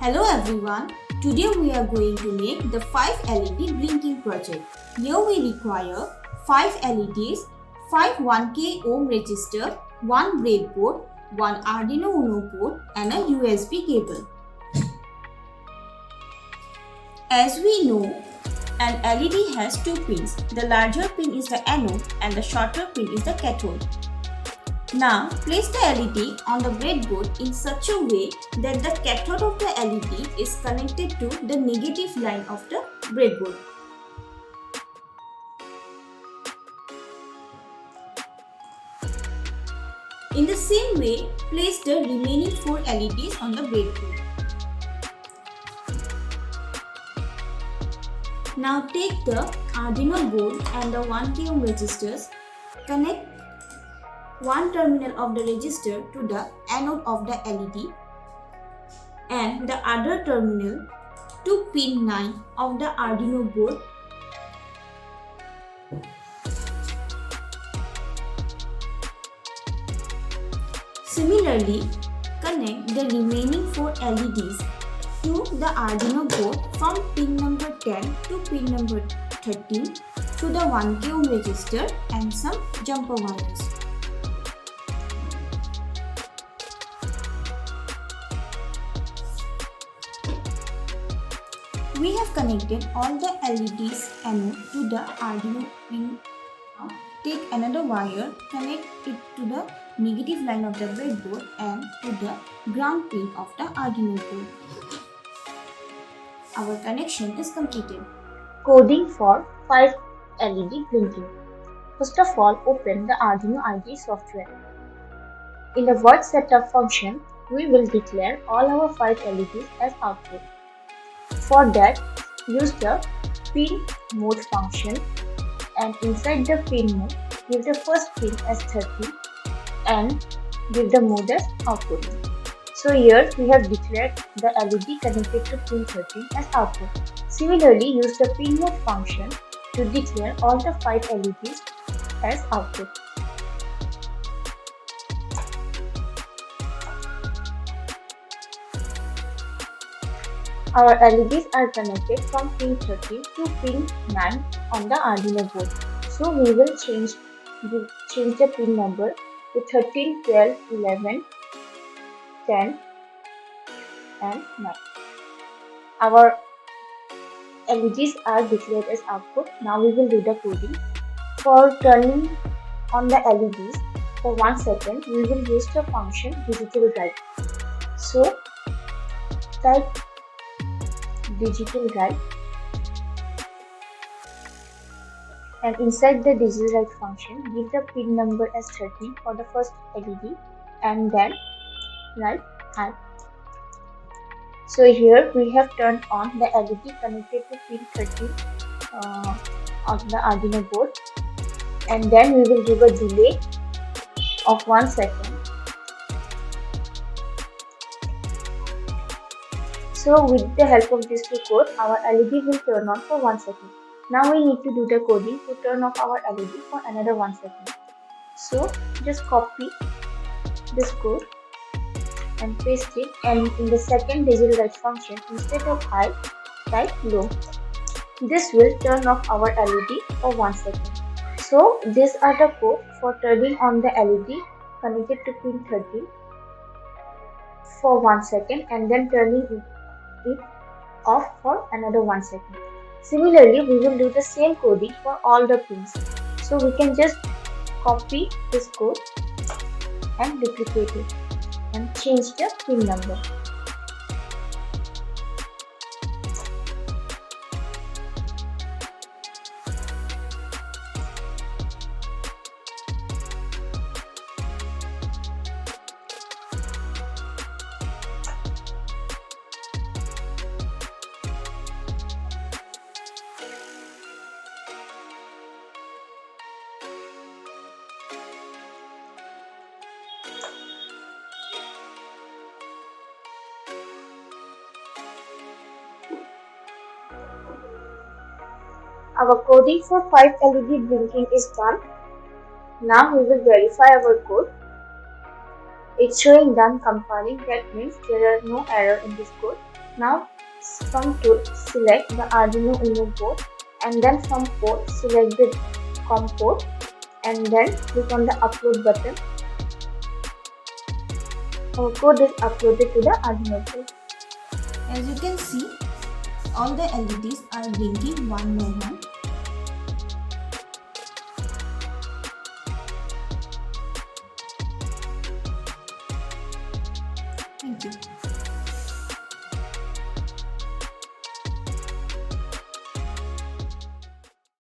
Hello everyone, today we are going to make the 5 LED blinking project. Here we require 5 LEDs, 5 1K ohm resistor, 1 breadboard, 1 Arduino Uno board and a USB cable. As we know, an LED has 2 pins. The larger pin is the anode and the shorter pin is the cathode. Now, place the LED on the breadboard in such a way that the cathode of the LED is connected to the negative line of the breadboard. In the same way, place the remaining 4 LEDs on the breadboard. Now take the Arduino board and the 1K ohm resistors, connect one terminal of the resistor to the anode of the LED and the other terminal to pin 9 of the Arduino board. Similarly, connect the remaining 4 LEDs to the Arduino board from pin number 10 to pin number 13 to the 1K ohm resistor and some jumper wires. We have connected all the LEDs anode to the Arduino pin. Now, take another wire, connect it to the negative line of the breadboard and to the ground pin of the Arduino board. Our connection is completed. Coding for 5 LED blinking. First of all, open the Arduino IDE software. In the word setup function, we will declare all our 5 LEDs as output. For that, use the pin mode function and inside the pin mode, give the first pin as 30 and give the mode as output. So here we have declared the LED connected to pin 13 as output. Similarly, use the pin mode function to declare all the 5 LEDs as output. Our LEDs are connected from pin 13 to pin 9 on the Arduino board. So we will change the pin number to 13, 12, 11, 10 and 9. Our LEDs are declared as output. Now we will do the coding. For turning on the LEDs for 1 second, we will use the function digital write. So type digital write and inside the digital write function, give the pin number as 13 for the first LED and then write add. So here we have turned on the LED connected to pin 13 on the Arduino board and then we will give a delay of 1 second. So with the help of this code, our LED will turn on for 1 second. Now we need to do the coding to turn off our LED for another 1 second. So just copy this code and paste it, and in the second digital write function, instead of high, type low. This will turn off our LED for 1 second. So these are the code for turning on the LED connected to pin 13 for 1 second and then turning it off for another 1 second. Similarly, we will do the same coding for all the pins. So we can just copy this code and duplicate it and change the pin number. Our coding for 5 LED blinking is done. Now we will verify our code. It's showing done compiling. That means there are no error in this code. Now from tool select the Arduino Uno board and then from port select the COM port and then click on the upload button. Our code is uploaded to the Arduino board. As you can see, all the LEDs are blinking one by one.